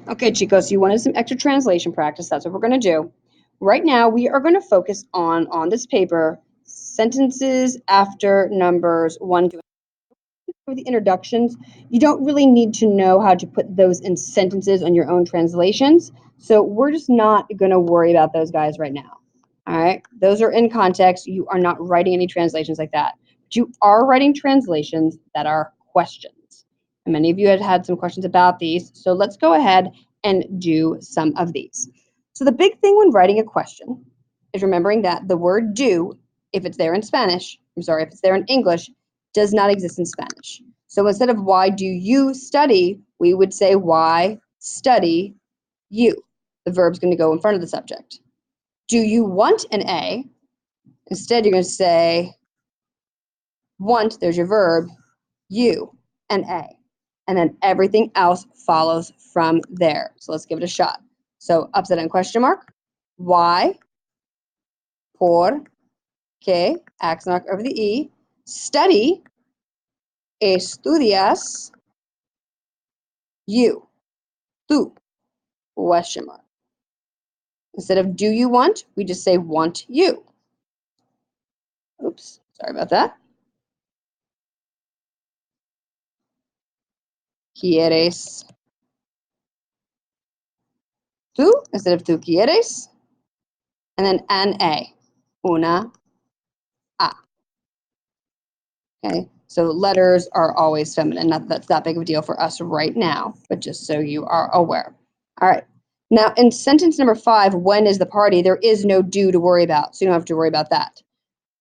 Okay, chicos, you wanted some extra translation practice. That's what we're going to do. Right now, we are going to focus on this paper, sentences after numbers 1 to for the introductions. You don't really need to know how to put those in sentences on your own translations. So we're just not going to worry about those guys right now. All right, those are in context. You are not writing any translations like that. But you are writing translations that are questions. And many of you had some questions about these. So let's go ahead and do some of these. So the big thing when writing a question is remembering that the word do, if it's there in Spanish, if it's there in English, does not exist in Spanish. So instead of why do you study, we would say why study you. The verb's going to go in front of the subject. Do you want an A? Instead, you're going to say want, there's your verb, you, an A. And then everything else follows from there. So let's give it a shot. So upside down question mark, why, por, qué, accent mark over the E, study, estudias, you, tú, question mark. Instead of do you want, we just say want you. Oops, sorry about that. ¿Quieres tú? Instead of tú quieres. And then an A, una A. Okay, so letters are always feminine. Not that that's that big of a deal for us right now, but just so you are aware. All right. Now, in sentence number 5, when is the party? There is no do to worry about, so you don't have to worry about that.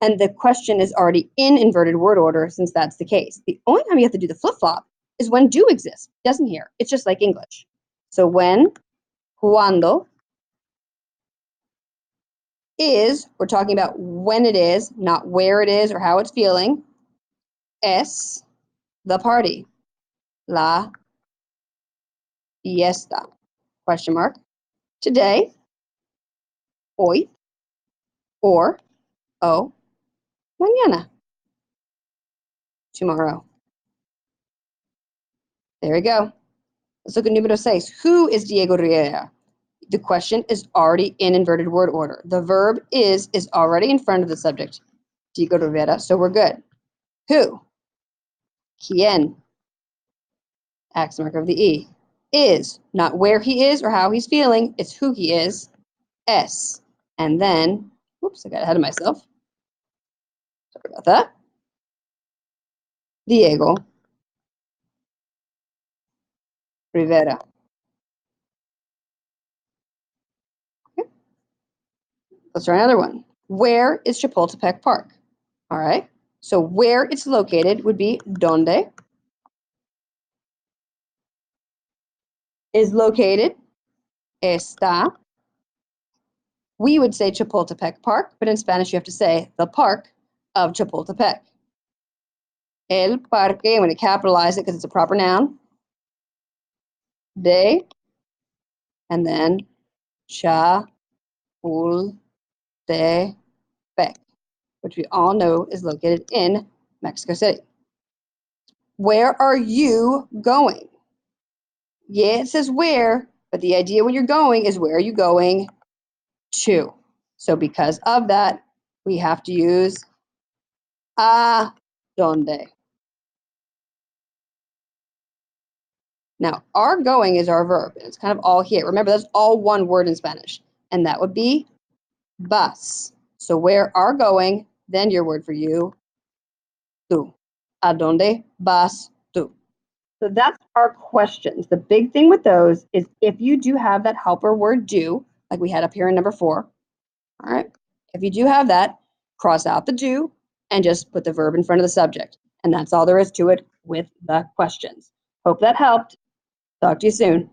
And the question is already in inverted word order since that's the case. The only time you have to do the flip-flop is when do exists. It doesn't here. It's just like English. So when, cuando, is, we're talking about when it is, not where it is or how it's feeling. Es, the party. La fiesta, question mark. Today, hoy, or, oh, mañana, tomorrow. There we go. Let's look at numero 6. Who is Diego Rivera? The question is already in inverted word order. The verb is already in front of the subject, Diego Rivera, so we're good. Who? ¿Quién? Accent mark of the E. Is, not where he is or how he's feeling, it's who he is. Es. And then, whoops, I got ahead of myself. Sorry about that. Diego Rivera. Okay. Let's try another one. Where is Chapultepec Park? All right. So where it's located would be donde is located. Está. We would say Chapultepec Park, but in Spanish you have to say the park of Chapultepec. El parque, I'm going to capitalize it because it's a proper noun. De, and then Chapultepec, which we all know is located in Mexico City. Where are you going? Yeah, it says where, but the idea when you're going is where are you going to? So because of that, we have to use a donde. Now, are going is our verb. It's kind of all here. Remember, that's all one word in Spanish, and that would be bus. So where are going, then your word for you, tú. ¿A dónde vas tú? So that's our questions. The big thing with those is if you do have that helper word do, like we had up here in number 4, all right, if you do have that, cross out the do and just put the verb in front of the subject. And that's all there is to it with the questions. Hope that helped. Talk to you soon.